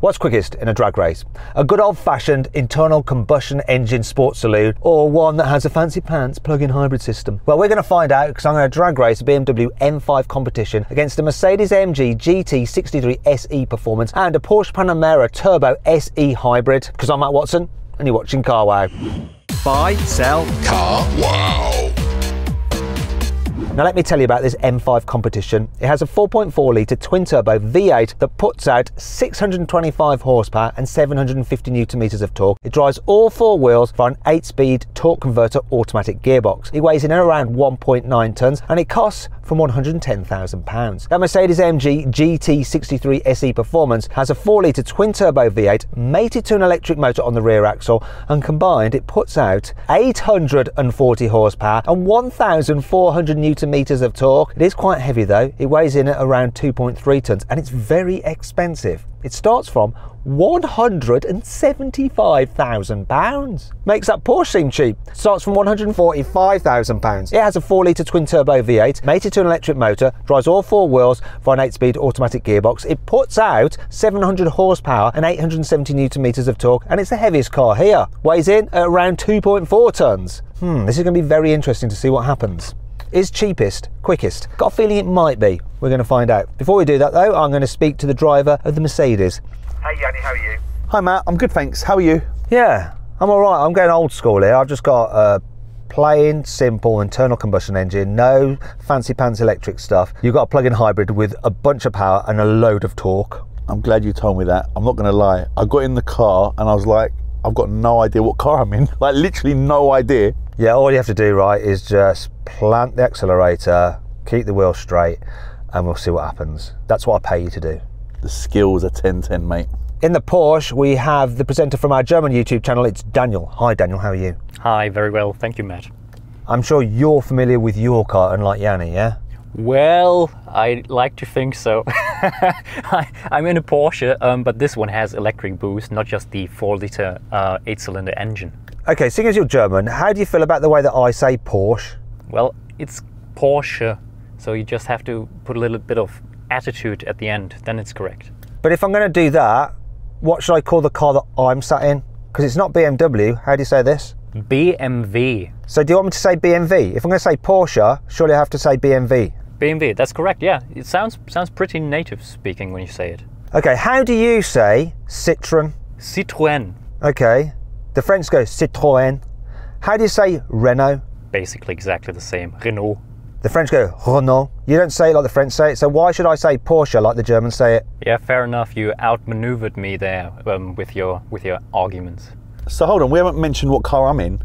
What's quickest in a drag race? A good old-fashioned internal combustion engine sports saloon, or one that has a fancy pants plug-in hybrid system? Well, we're going to find out because I'm going to drag race a BMW M5 competition against a Mercedes-AMG GT 63 SE Performance and a Porsche Panamera Turbo SE Hybrid. Because I'm Matt Watson and you're watching Car Wow. Buy, sell, Car Wow. Now let me tell you about this M5 competition. It has a 4.4 litre twin-turbo V8 that puts out 625 horsepower and 750 newton meters of torque. It drives all four wheels via an 8-speed torque converter automatic gearbox. It weighs in at around 1.9 tonnes and it costs from £110,000. That Mercedes-AMG GT 63 SE Performance has a 4 litre twin-turbo V8 mated to an electric motor on the rear axle, and combined it puts out 840 horsepower and 1,400 newton meters of torque. It is quite heavy though. It weighs in at around 2.3 tonnes and it's very expensive. It starts from £175,000. Makes that Porsche seem cheap. Starts from £145,000. It has a 4 litre twin turbo V8 mated to an electric motor, drives all four wheels via an 8-speed automatic gearbox. It puts out 700 horsepower and 870 newton meters of torque, and it's the heaviest car here. Weighs in at around 2.4 tonnes. This is going to be very interesting to see what happens. Is cheapest quickest? Got a feeling it might be. We're going to find out. Before we do that though, I'm going to speak to the driver of the Mercedes. Hey Yianni, how are you? Hi Matt, I'm good thanks. How are you? Yeah, I'm all right. I'm going old school here. I've just got a plain, simple internal combustion engine, no fancy pants electric stuff. You've got a plug-in hybrid with a bunch of power and a load of torque. I'm glad you told me that. I'm not going to lie. I got in the car and I was like, I've got no idea what car I'm in. Like literally no idea. Yeah, all you have to do, right, is just plant the accelerator, keep the wheel straight, and we'll see what happens. That's what I pay you to do. The skills are 10-10, mate. In the Porsche, we have the presenter from our German YouTube channel. It's Daniel. Hi, Daniel. How are you? Hi, very well. Thank you, Matt. I'm sure you're familiar with your car, unlike Yianni, yeah? Well, I like to think so. I'm in a Porsche, but this one has electric boost, not just the 4-litre 8-cylinder engine. Okay, seeing as you're German, how do you feel about the way that I say Porsche? Well, it's Porsche, so you just have to put a little bit of attitude at the end, then it's correct. But if I'm going to do that, what should I call the car that I'm sat in? Because it's not BMW. How do you say this? BMW. So do you want me to say BMW? If I'm going to say Porsche, surely I have to say BMW. BMW, that's correct, yeah. It sounds pretty native speaking when you say it. Okay, how do you say Citroën? Citroën. Okay, the French go Citroën. How do you say Renault? Basically exactly the same, Renault. The French go Renault. You don't say it like the French say it, so why should I say Porsche like the Germans say it? Yeah, fair enough. You outmaneuvered me there with your arguments. So hold on, we haven't mentioned what car I'm in.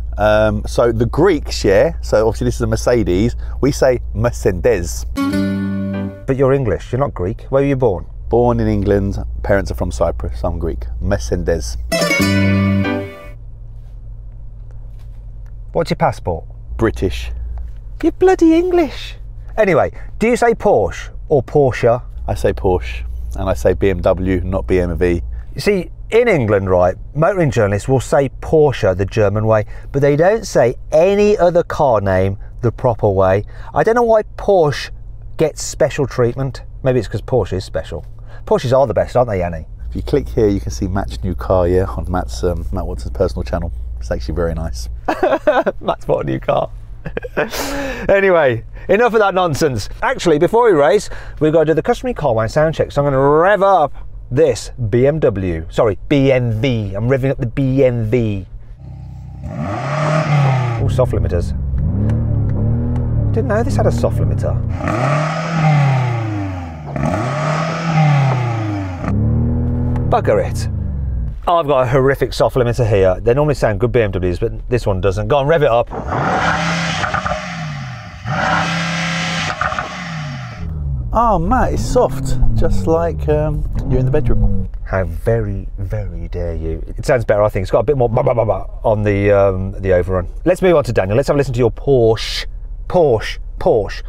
So the Greeks, yeah, so obviously this is a Mercedes, we say Mercedes. But you're English, you're not Greek. Where were you born? Born in England, parents are from Cyprus, I'm Greek. Mercedes. What's your passport? British. You're bloody English. Anyway, do you say Porsche or Porsche? I say Porsche, and I say BMW, not BMW. You see, in England, right, motoring journalists will say Porsche the German way, but they don't say any other car name the proper way. I don't know why Porsche gets special treatment. Maybe it's because Porsche is special. Porsches are the best, aren't they, Yianni? If you click here, you can see Matt's new car, yeah, on Matt Watson's personal channel. It's actually very nice. Matt's bought a new car. Anyway, enough of that nonsense. Actually, before we race, we've got to do the customary Car Wow sound check. So I'm going to rev up this BMW. Sorry, BMW. I'm revving up the BMW. Oh, soft limiters. Didn't know this had a soft limiter. Bugger it. Oh, I've got a horrific soft limiter here. They normally sound good BMWs, but this one doesn't. Go on, rev it up. Oh, Matt, it's soft, just like you're in the bedroom. How very, very dare you. It sounds better, I think. It's got a bit more on the overrun. Let's move on to Daniel. Let's have a listen to your Porsche. Porsche. Porsche.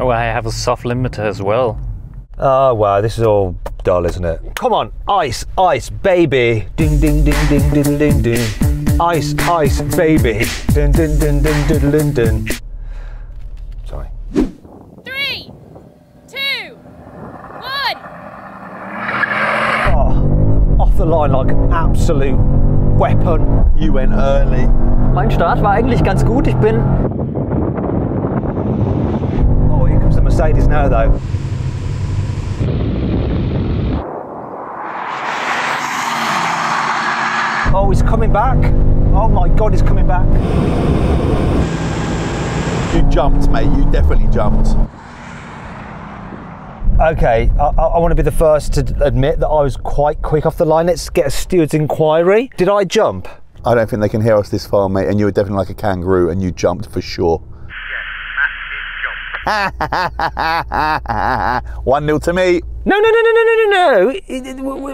Oh, I have a soft limiter as well. Oh, wow, this is all dull, isn't it? Come on, ice, ice, baby. Ding, ding, ding, ding, ding, ding, ding. Ice, ice, baby. Dun, dun, dun, dun, dun, dun, dun. Sorry. 3, line like an absolute weapon. You went early. Mein Start war eigentlich ganz gut. Ich bin... Oh, here comes the Mercedes now though. Oh, he's coming back. Oh my God, he's coming back. You jumped, mate. You definitely jumped. Okay, I want to be the first to admit that I was quite quick off the line. Let's get a steward's inquiry. Did I jump? I don't think they can hear us this far, mate, and you were definitely like a kangaroo and you jumped for sure. Yeah, 1-0 to me. No.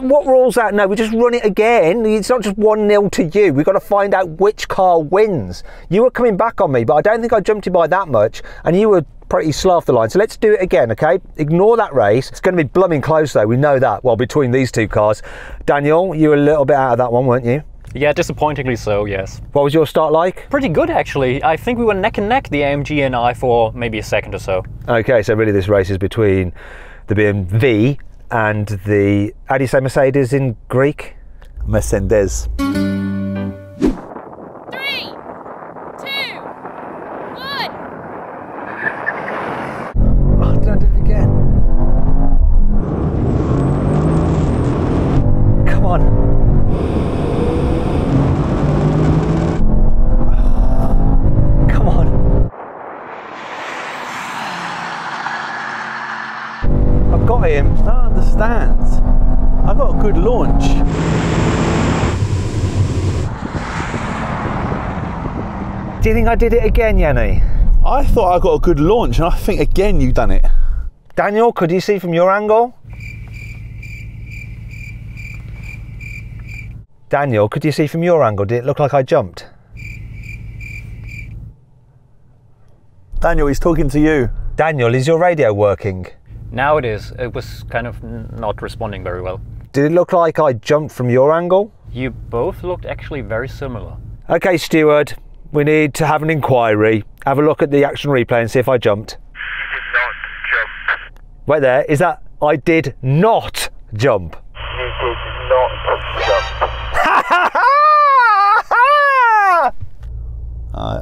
What rules that? No, we just run it again. It's not just 1-0 to you. We've got to find out which car wins. You were coming back on me, but I don't think I jumped you by that much, and you were pretty slow off the line. So let's do it again, okay? Ignore that race. It's going to be blooming close though, we know that. Well, between these two cars. Daniel, you were a little bit out of that one, weren't you? Yeah, disappointingly so, yes. What was your start like? Pretty good, actually. I think we were neck and neck, the AMG and I, for maybe a second or so. Okay, so really this race is between the BMW and the, how do you say Mercedes in Greek? Mercedes. 3, 2, 1. Oh, don't do it again. Come on. Come on. I've got him. I don't understand. I got a good launch. Do you think I did it again, Yianni? I thought I got a good launch, and I think again you done it. Daniel, could you see from your angle? Daniel, could you see from your angle? Did it look like I jumped? Daniel, he's talking to you. Daniel, is your radio working? Now it is. It was kind of not responding very well. Did it look like I jumped from your angle? You both looked actually very similar. Okay, steward, we need to have an inquiry. Have a look at the action replay and see if I jumped. You did not jump. Wait there, is that I did not jump? You did not jump.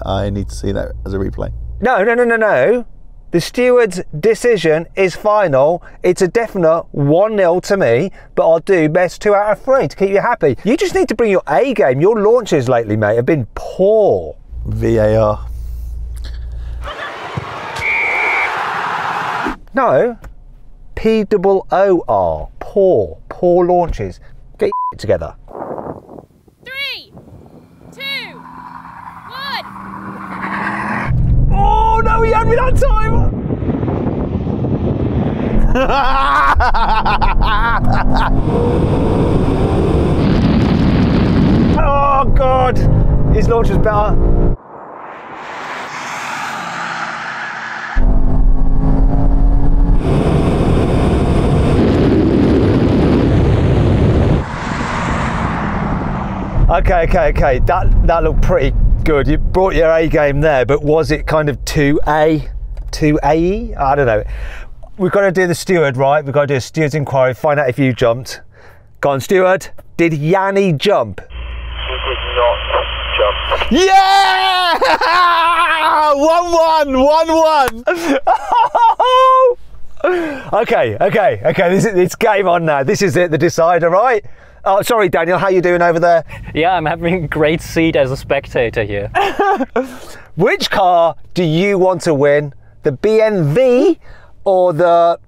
I need to see that as a replay. No. The steward's decision is final. It's a definite 1-0 to me, but I'll do best 2 out of 3 to keep you happy. You just need to bring your A game. Your launches lately, mate, have been poor. VAR. No, POOR, poor launches. Get your together. 3, 2, 1. Oh no, he had me that time! Oh God, his launch was better. Okay, that looked pretty good. You brought your A game there, but was it kind of 2A, 2AE? I don't know. We've got to do the steward, right? We've got to do a steward's inquiry, find out if you jumped. Go on, steward. Did Yianni jump? He did not jump. Yeah! 1-1. Okay. It's game on now. This is it, the decider, right? Oh, sorry, Daniel. How you doing over there? Yeah, I'm having a great seat as a spectator here. Which car do you want to win? The BMW or the,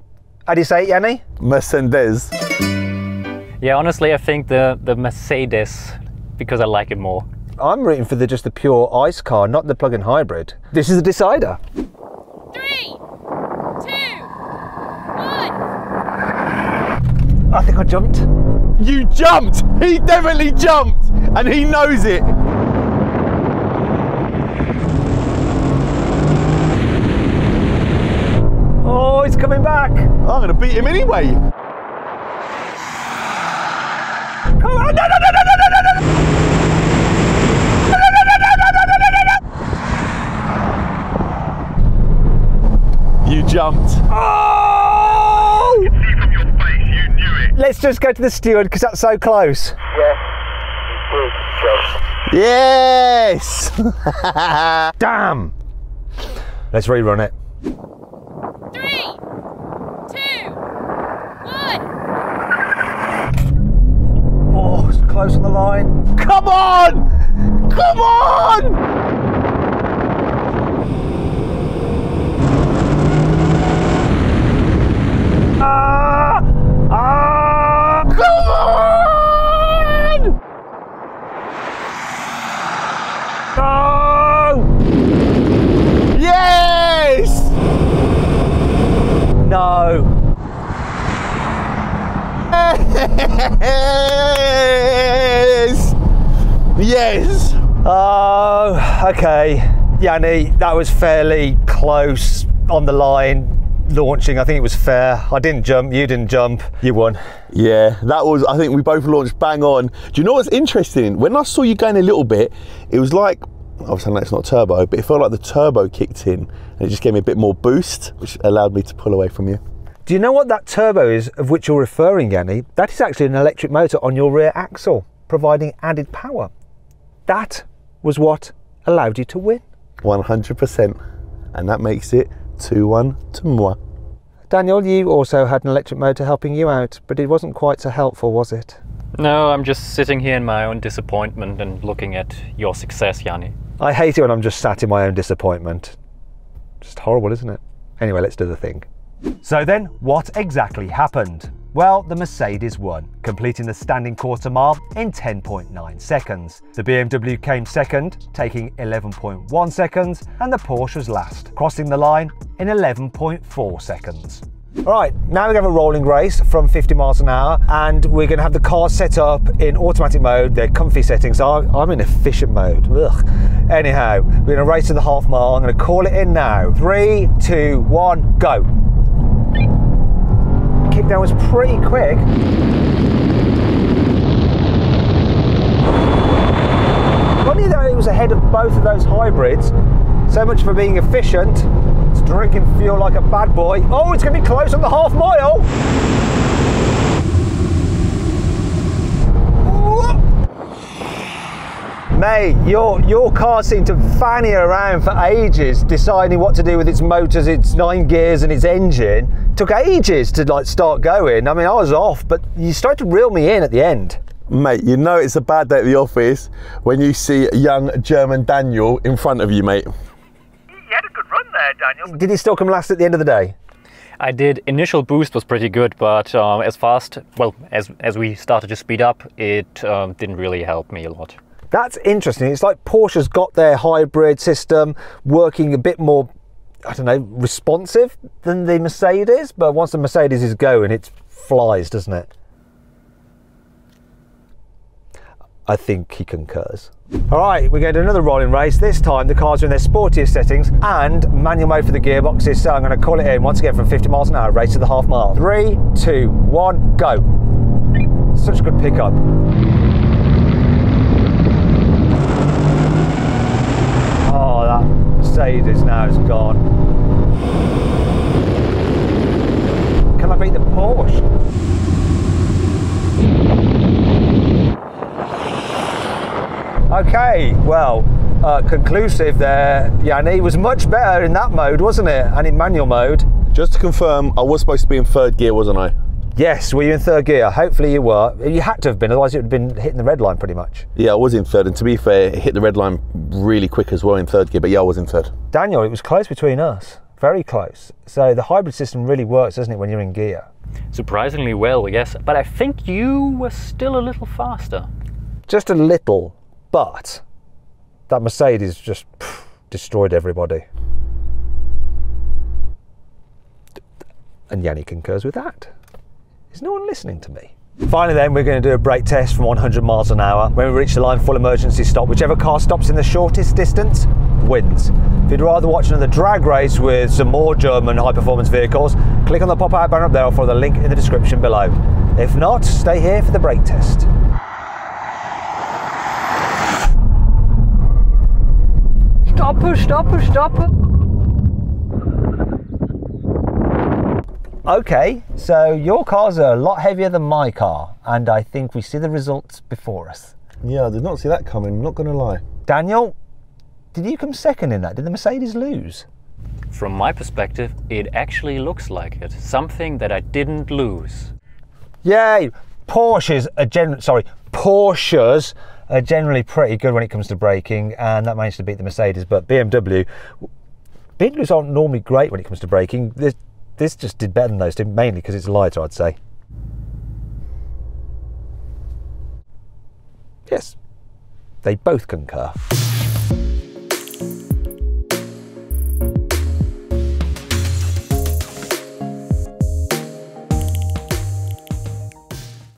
how do you say it, Yianni? Mercedes. Yeah, honestly, I think the Mercedes, because I like it more. I'm rooting for just the pure ICE car, not the plug-in hybrid. This is the decider. 3, 2, 1. I think I jumped. You jumped! He definitely jumped! And he knows it! Oh, he's coming back. I'm going to beat him anyway. Come on, no. You jumped. Oh! See from your face, you knew it. Let's just go to the steward because that's so close. jump. Yes! Damn! Let's rerun it. 3, 2, 1. Oh, it's close on the line. Come on! Come on! Come on! No! Yes! No. Yes! Yes! Oh, okay. Yianni, that was fairly close on the line. Launching, I think it was fair. I didn't jump, you didn't jump, you won. Yeah, that was, I think we both launched bang on. Do you know what's interesting? When I saw you going a little bit, it was like, obviously I know it's not turbo, but it felt like the turbo kicked in and it just gave me a bit more boost, which allowed me to pull away from you. Do you know what that turbo is of which you're referring, Yianni? That is actually an electric motor on your rear axle, providing added power. That was what allowed you to win. 100%. And that makes it 2-1 to moi. Daniel, you also had an electric motor helping you out, but it wasn't quite so helpful, was it? No, I'm just sitting here in my own disappointment and looking at your success, Yianni. I hate it when I'm just sat in my own disappointment. Just horrible, isn't it? Anyway, let's do the thing. So then, what exactly happened? Well, the Mercedes won, completing the standing quarter mile in 10.9 seconds. The BMW came second, taking 11.1 seconds, and the Porsche was last, crossing the line in 11.4 seconds. All right, now we're going to have a rolling race from 50 miles an hour, and we're going to have the cars set up in automatic mode. They're comfy settings. I'm in efficient mode. Ugh. Anyhow, we're going to race to the half mile. I'm going to call it in now. 3, 2, 1, go. Kickdown was pretty quick. Funny though, it was ahead of both of those hybrids. So much for being efficient. It's drinking fuel like a bad boy. Oh, it's going to be close on the half mile. Mate, your car seemed to fanny around for ages, deciding what to do with its motors, its 9 gears and its engine. Took ages to like start going. I mean, I was off, but you started to reel me in at the end. Mate, you know it's a bad day at the office when you see young German Daniel in front of you, mate. You had a good run there, Daniel. Did he still come last at the end of the day? I did. Initial boost was pretty good, but as we started to speed up, it didn't really help me a lot. That's interesting. It's like Porsche's got their hybrid system working a bit more, I don't know, responsive than the Mercedes, but once the Mercedes is going, it flies, doesn't it? I think he concurs. All right, we're going to do another rolling race. This time the cars are in their sportiest settings and manual mode for the gearboxes, so I'm going to call it in once again from 50 miles an hour, race to the half mile. 3, 2, 1, go. Such a good pickup. Oh, that Mercedes now is gone. Can I beat the Porsche? Okay, well, conclusive there. Yianni was much better in that mode, wasn't it? And in manual mode. Just to confirm, I was supposed to be in 3rd gear, wasn't I? Yes, were you in 3rd gear? Hopefully you were. You had to have been, otherwise it would have been hitting the red line pretty much. Yeah, I was in 3rd, and to be fair, it hit the red line really quick as well in 3rd gear, but yeah, I was in 3rd. Daniel, it was close between us, very close. So the hybrid system really works, doesn't it, when you're in gear? Surprisingly well, yes, but I think you were still a little faster. Just a little, but that Mercedes just destroyed everybody. And Yianni concurs with that. Is no one listening to me? Finally then, we're going to do a brake test from 100 miles an hour. When we reach the line, full emergency stop. Whichever car stops in the shortest distance wins. If you'd rather watch another drag race with some more German high-performance vehicles, click on the pop-out banner up there or follow the link in the description below. If not, stay here for the brake test. Stop. Okay, so your cars are a lot heavier than my car, and I think we see the results before us. Yeah, I did not see that coming, not going to lie. Daniel, did you come second in that? Did the Mercedes lose? From my perspective, it actually looks like it. Something that I didn't lose. Yay! Porsches are generally pretty good when it comes to braking, and that managed to beat the Mercedes. But BMWs aren't normally great when it comes to braking. This just did better than those two, mainly because it's lighter, I'd say. Yes, they both concur.